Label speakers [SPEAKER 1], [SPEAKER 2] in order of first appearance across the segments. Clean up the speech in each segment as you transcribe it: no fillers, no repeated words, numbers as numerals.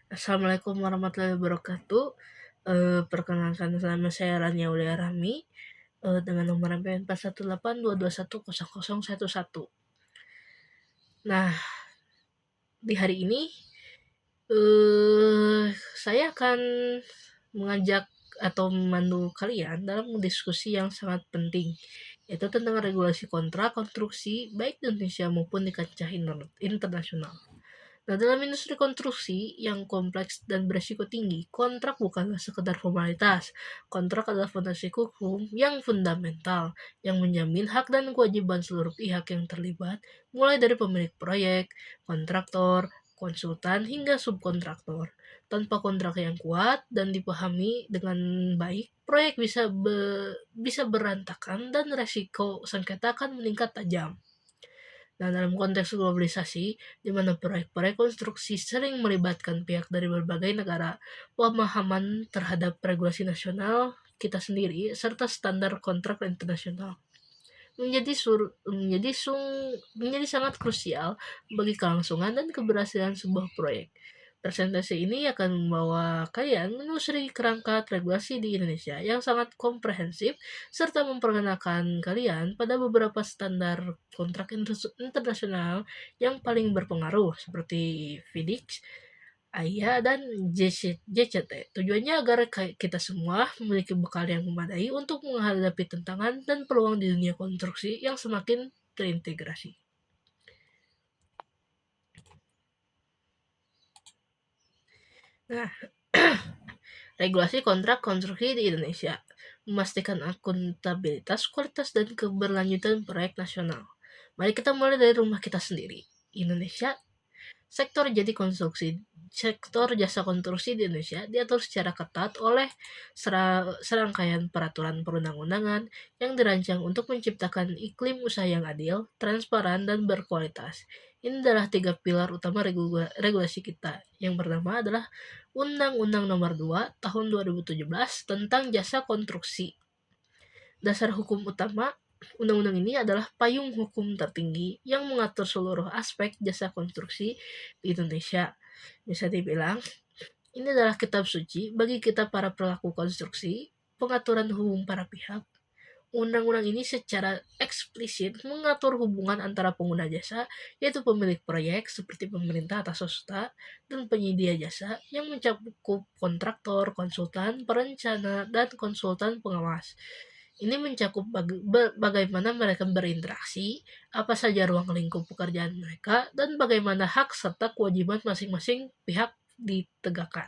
[SPEAKER 1] Assalamualaikum warahmatullahi wabarakatuh. Perkenalkan nama saya Rani Aulia Rahmi, dengan nomor MPN 4182210011. Nah, di hari ini, saya akan mengajak atau memandu kalian dalam diskusi yang sangat penting, yaitu tentang regulasi kontrak konstruksi baik di Indonesia maupun di kancah internasional. Nah, dalam industri konstruksi yang kompleks dan beresiko tinggi, kontrak bukanlah sekedar formalitas. Kontrak adalah fondasi hukum yang fundamental, yang menjamin hak dan kewajiban seluruh pihak yang terlibat, mulai dari pemilik proyek, kontraktor, konsultan, hingga subkontraktor. Tanpa kontrak yang kuat dan dipahami dengan baik, proyek bisa berantakan dan resiko sengketa akan meningkat tajam. Nah, dalam konteks globalisasi, di mana proyek-proyek konstruksi sering melibatkan pihak dari berbagai negara, pemahaman terhadap regulasi nasional kita sendiri serta standar kontrak internasional menjadi sangat krusial bagi kelangsungan dan keberhasilan sebuah proyek. Presentasi ini akan membawa kalian menelusuri kerangka regulasi di Indonesia yang sangat komprehensif serta memperkenalkan kalian pada beberapa standar kontrak internasional yang paling berpengaruh seperti FIDIC, AIA, dan JCT. Tujuannya agar kita semua memiliki bekal yang memadai untuk menghadapi tantangan dan peluang di dunia konstruksi yang semakin terintegrasi. Nah, regulasi kontrak konstruksi di Indonesia memastikan akuntabilitas, kualitas, dan keberlanjutan proyek nasional. Mari kita mulai dari rumah kita sendiri. Indonesia, sektor jasa konstruksi di Indonesia diatur secara ketat oleh serangkaian peraturan perundang-undangan yang dirancang untuk menciptakan iklim usaha yang adil, transparan, dan berkualitas. Ini adalah 3 pilar utama regulasi kita. Yang pertama adalah Undang-Undang Nomor 2 Tahun 2017 tentang Jasa Konstruksi. Dasar hukum utama undang-undang ini adalah payung hukum tertinggi yang mengatur seluruh aspek jasa konstruksi di Indonesia. Bisa dibilang, ini adalah kitab suci bagi kita para pelaku konstruksi, pengaturan hubung para pihak. Undang-undang ini secara eksplisit mengatur hubungan antara pengguna jasa, yaitu pemilik proyek seperti pemerintah atau swasta, dan penyedia jasa yang mencakup kontraktor, konsultan, perencana, dan konsultan pengawas. Ini mencakup bagaimana mereka berinteraksi, apa saja ruang lingkup pekerjaan mereka, dan bagaimana hak serta kewajiban masing-masing pihak ditegakkan.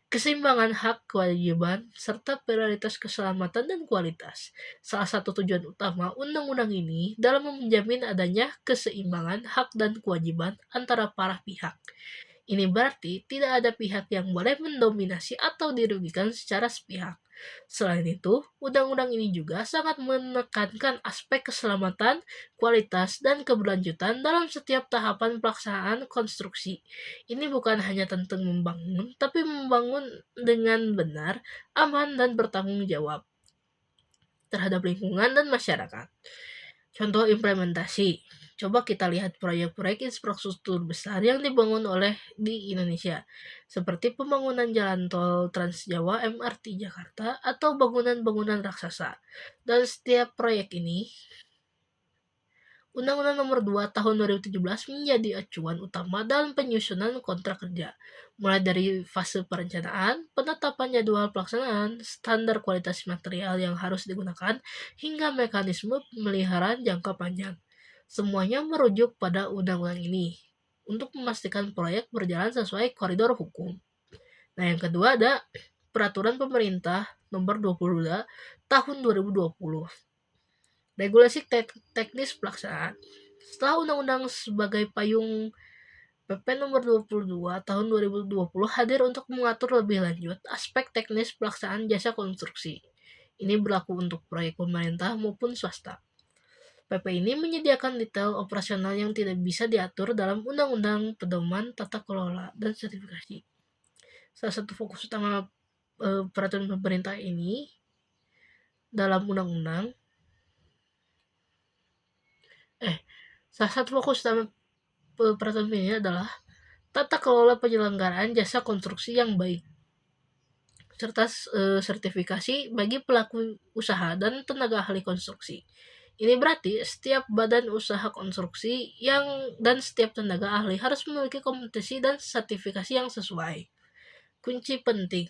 [SPEAKER 1] Keseimbangan hak kewajiban serta prioritas keselamatan dan kualitas. Salah satu tujuan utama undang-undang ini dalam menjamin adanya keseimbangan hak dan kewajiban antara para pihak. Ini berarti tidak ada pihak yang boleh mendominasi atau dirugikan secara sepihak. Selain itu, undang-undang ini juga sangat menekankan aspek keselamatan, kualitas, dan keberlanjutan dalam setiap tahapan pelaksanaan konstruksi. Ini bukan hanya tentang membangun, tapi membangun dengan benar, aman, dan bertanggung jawab terhadap lingkungan dan masyarakat. Contoh implementasi. Coba kita lihat proyek-proyek infrastruktur besar yang dibangun di Indonesia, seperti pembangunan jalan tol Trans Jawa MRT Jakarta atau bangunan-bangunan raksasa. Dan setiap proyek ini, Undang-Undang Nomor 2 Tahun 2017 menjadi acuan utama dalam penyusunan kontrak kerja, mulai dari fase perencanaan, penetapan jadwal pelaksanaan, standar kualitas material yang harus digunakan, hingga mekanisme pemeliharaan jangka panjang. Semuanya merujuk pada undang-undang ini untuk memastikan proyek berjalan sesuai koridor hukum. Nah, yang kedua ada Peraturan Pemerintah Nomor 22 Tahun 2020. Regulasi teknis pelaksanaan. Setelah undang-undang sebagai payung, PP Nomor 22 Tahun 2020 hadir untuk mengatur lebih lanjut aspek teknis pelaksanaan jasa konstruksi. Ini berlaku untuk proyek pemerintah maupun swasta. PP ini menyediakan detail operasional yang tidak bisa diatur dalam Undang-Undang Pedoman Tata Kelola dan Sertifikasi. Salah satu fokus utama peraturan pemerintah ini dalam undang-undang salah satu fokus utama peraturan ini adalah tata kelola penyelenggaraan jasa konstruksi yang baik, serta sertifikasi bagi pelaku usaha dan tenaga ahli konstruksi. Ini berarti setiap badan usaha konstruksi dan setiap tenaga ahli harus memiliki kompetensi dan sertifikasi yang sesuai. Kunci penting,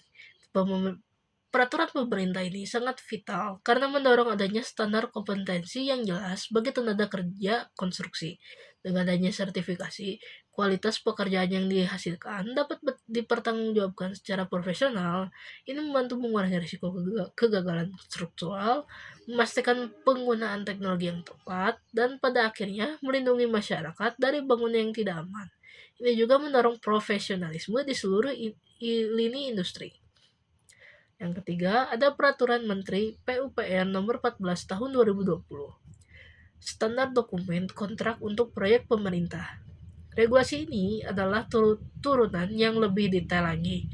[SPEAKER 1] peraturan pemerintah ini sangat vital karena mendorong adanya standar kompetensi yang jelas bagi tenaga kerja konstruksi. Dengan adanya sertifikasi, kualitas pekerjaan yang dihasilkan dapat dipertanggungjawabkan secara profesional. Ini membantu mengurangi risiko kegagalan struktural, memastikan penggunaan teknologi yang tepat, dan pada akhirnya melindungi masyarakat dari bangunan yang tidak aman. Ini juga mendorong profesionalisme di seluruh lini industri. Yang ketiga, ada Peraturan Menteri PUPR Nomor 14 Tahun 2020. Standar dokumen kontrak untuk proyek pemerintah. Regulasi ini adalah turunan yang lebih detail lagi.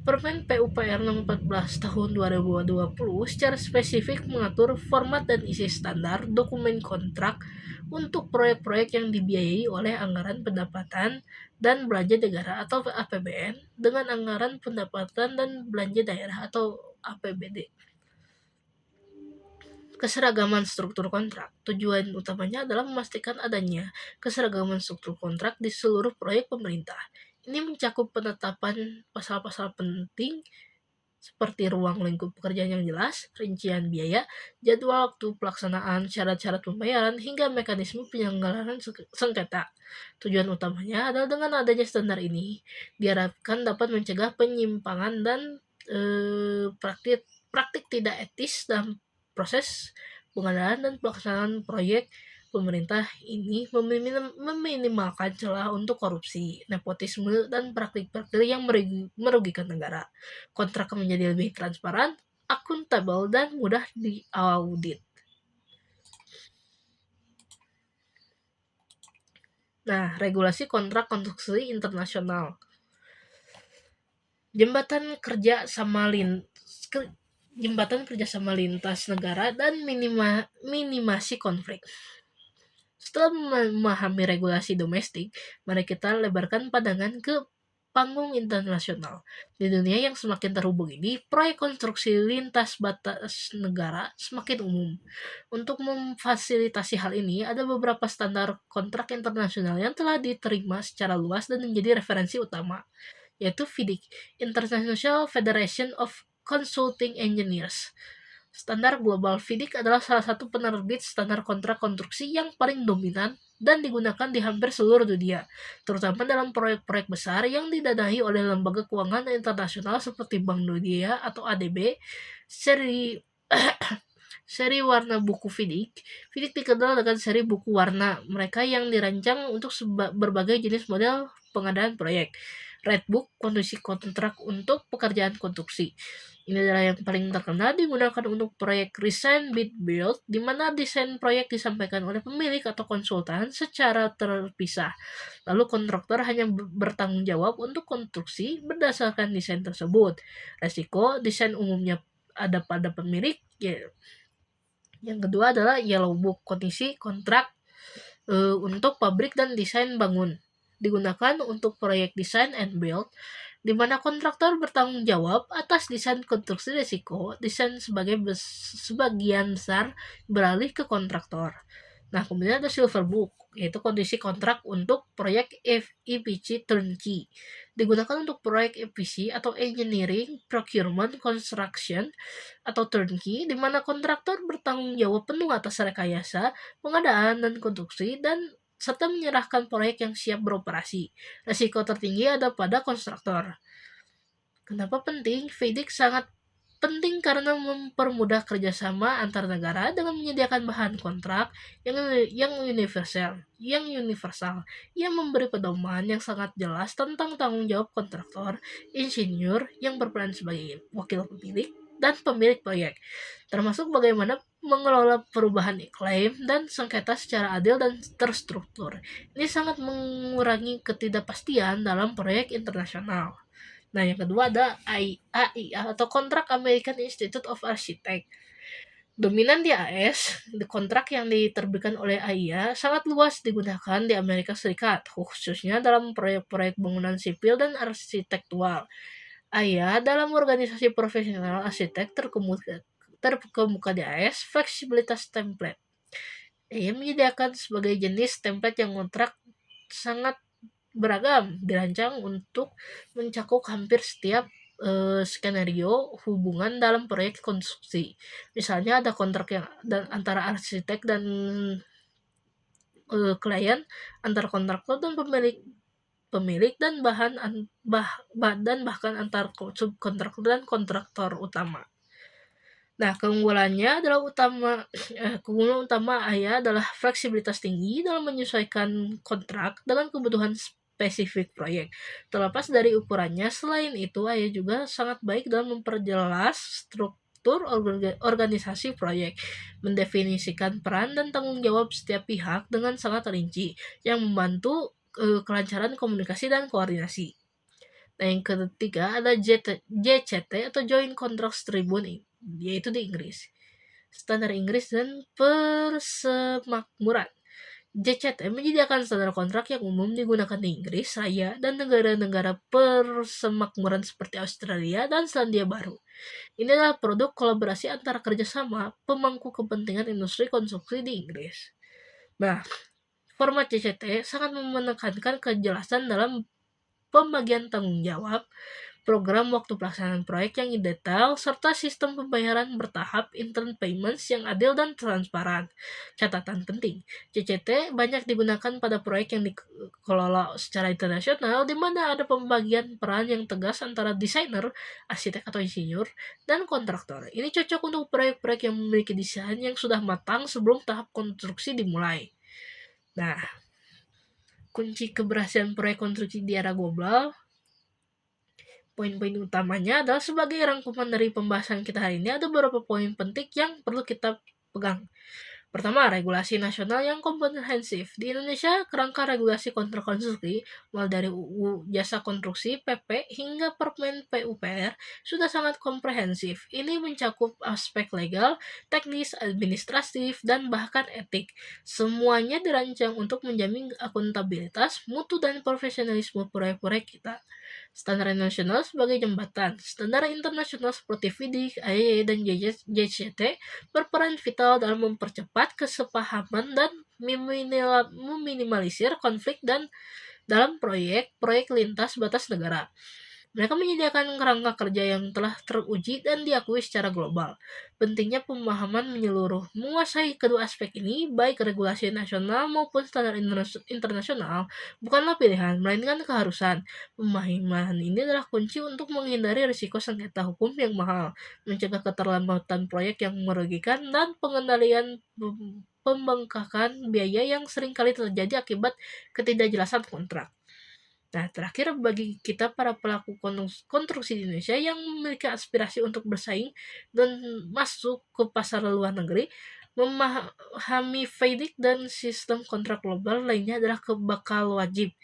[SPEAKER 1] Permen PUPR Nomor 14 Tahun 2020 secara spesifik mengatur format dan isi standar dokumen kontrak untuk proyek-proyek yang dibiayai oleh anggaran pendapatan dan belanja negara atau APBN dengan anggaran pendapatan dan belanja daerah atau APBD. Keseragaman struktur kontrak. Tujuan utamanya adalah memastikan adanya keseragaman struktur kontrak di seluruh proyek pemerintah. Ini mencakup penetapan pasal-pasal penting seperti ruang lingkup pekerjaan yang jelas, rincian biaya, jadwal waktu pelaksanaan, syarat-syarat pembayaran, hingga mekanisme penyelenggaraan sengketa. Tujuan utamanya adalah dengan adanya standar ini, diharapkan dapat mencegah penyimpangan dan praktik tidak etis dalam proses pengadaan dan pelaksanaan proyek. Pemerintah ini meminimalkan celah untuk korupsi, nepotisme, dan praktik-praktik yang merugikan negara. Kontrak menjadi lebih transparan, akuntabel, dan mudah diaudit. Nah, regulasi kontrak konstruksi internasional. Jembatan kerjasama lintas negara dan minimasi konflik. Setelah memahami regulasi domestik, mari kita lebarkan pandangan ke panggung internasional. Di dunia yang semakin terhubung ini, proyek konstruksi lintas batas negara semakin umum. Untuk memfasilitasi hal ini, ada beberapa standar kontrak internasional yang telah diterima secara luas dan menjadi referensi utama, yaitu FIDIC, International Federation of Consulting Engineers. Standar global FIDIC adalah salah satu penerbit standar kontrak konstruksi yang paling dominan dan digunakan di hampir seluruh dunia, terutama dalam proyek-proyek besar yang didanai oleh lembaga keuangan internasional seperti Bank Dunia atau ADB. Seri warna buku FIDIC. FIDIC dikenal dengan seri buku warna mereka yang dirancang untuk berbagai jenis model pengadaan proyek. Red Book, kondisi kontrak untuk pekerjaan konstruksi. Ini adalah yang paling terkenal, digunakan untuk proyek Design Bid Build, di mana desain proyek disampaikan oleh pemilik atau konsultan secara terpisah. Lalu kontraktor hanya bertanggung jawab untuk konstruksi berdasarkan desain tersebut. Resiko desain umumnya ada pada pemilik. Yang kedua adalah Yellow Book, kondisi kontrak untuk pabrik dan desain bangun. Digunakan untuk proyek design and build, di mana kontraktor bertanggung jawab atas desain konstruksi risiko. Desain sebagian besar beralih ke kontraktor. Nah, kemudian ada Silver Book, yaitu kondisi kontrak untuk proyek EPC turnkey. Digunakan untuk proyek EPC atau Engineering, Procurement, Construction atau turnkey, di mana kontraktor bertanggung jawab penuh atas rekayasa, pengadaan, dan konstruksi, serta menyerahkan proyek yang siap beroperasi. Risiko tertinggi ada pada kontraktor. Kenapa penting? FIDIC sangat penting karena mempermudah kerjasama antar negara dengan menyediakan bahan kontrak yang universal, yang memberi pedoman yang sangat jelas tentang tanggung jawab kontraktor, insinyur yang berperan sebagai wakil pemilik, dan pemilik proyek, termasuk bagaimana mengelola perubahan iklim dan sengketa secara adil dan terstruktur. Ini sangat mengurangi ketidakpastian dalam proyek internasional. Nah, yang kedua ada AIA atau Kontrak American Institute of Architects. Dominan di AS, kontrak yang diterbitkan oleh AIA sangat luas digunakan di Amerika Serikat, khususnya dalam proyek-proyek bangunan sipil dan arsitektural. AIA dalam organisasi profesional arsitek terkemuka di AS, fleksibilitas template. Ia menyediakan sebagai jenis template yang kontrak sangat beragam, dirancang untuk mencakup hampir setiap skenario hubungan dalam proyek konstruksi. Misalnya ada kontrak yang antara arsitek dan klien, antar kontraktor dan pemilik pemilik dan bahkan antar subkontraktor dan kontraktor utama. Nah, keunggulan utama AYA adalah fleksibilitas tinggi dalam menyesuaikan kontrak dengan kebutuhan spesifik proyek. Terlepas dari ukurannya, selain itu AYA juga sangat baik dalam memperjelas struktur organisasi proyek, mendefinisikan peran dan tanggung jawab setiap pihak dengan sangat rinci, yang membantu kelancaran komunikasi dan koordinasi. Nah, yang ketiga ada JCT atau Joint Contracts Tribune, yaitu di Inggris. Standar Inggris dan persemakmuran. JCT menyediakan standar kontrak yang umum digunakan di Inggris Raya dan negara-negara persemakmuran seperti Australia dan Selandia Baru. Ini adalah produk kolaborasi antara kerjasama pemangku kepentingan industri konstruksi di Inggris. Nah, format JCT sangat menekankan kejelasan dalam pembagian tanggung jawab, program waktu pelaksanaan proyek yang detail, serta sistem pembayaran bertahap instant payments yang adil dan transparan. Catatan penting, CCT banyak digunakan pada proyek yang dikelola secara internasional, di mana ada pembagian peran yang tegas antara desainer, arsitek atau insinyur, dan kontraktor. Ini cocok untuk proyek-proyek yang memiliki desain yang sudah matang sebelum tahap konstruksi dimulai. Nah, kunci keberhasilan proyek konstruksi di era global, poin-poin utamanya adalah sebagai rangkuman dari pembahasan kita hari ini, ada beberapa poin penting yang perlu kita pegang. Pertama, regulasi nasional yang komprehensif. Di Indonesia, kerangka regulasi kontrak konstruksi, mulai dari UU Jasa Konstruksi, PP, hingga Permen PUPR, sudah sangat komprehensif. Ini mencakup aspek legal, teknis, administratif, dan bahkan etik. Semuanya dirancang untuk menjamin akuntabilitas, mutu, dan profesionalisme proyek-proyek kita. Standar nasional sebagai jembatan. Standar internasional seperti FIDIC, IAEA, dan JCT berperan vital dalam mempercepat kesepahaman dan meminimalisir konflik dan dalam proyek-proyek lintas batas negara. Mereka menyediakan kerangka kerja yang telah teruji dan diakui secara global. Pentingnya pemahaman menyeluruh. Menguasai kedua aspek ini, baik regulasi nasional maupun standar internasional, bukanlah pilihan, melainkan keharusan. Pemahaman ini adalah kunci untuk menghindari risiko sengketa hukum yang mahal, mencegah keterlambatan proyek yang merugikan, dan pengendalian pembengkakan biaya yang seringkali terjadi akibat ketidakjelasan kontrak. Nah, terakhir bagi kita para pelaku konstruksi di Indonesia yang memiliki aspirasi untuk bersaing dan masuk ke pasar luar negeri, memahami FIDIC dan sistem kontrak global lainnya adalah bakal wajib.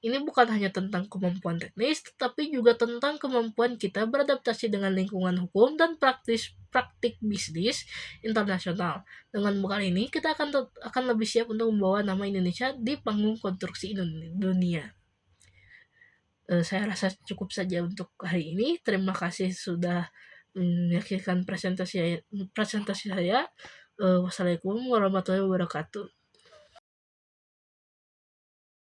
[SPEAKER 1] Ini bukan hanya tentang kemampuan teknis, tetapi juga tentang kemampuan kita beradaptasi dengan lingkungan hukum dan praktik bisnis internasional. Dengan bekal ini, kita akan lebih siap untuk membawa nama Indonesia di panggung konstruksi dunia. Saya rasa cukup saja untuk hari ini. Terima kasih sudah menyaksikan presentasi saya. Wassalamualaikum warahmatullahi wabarakatuh.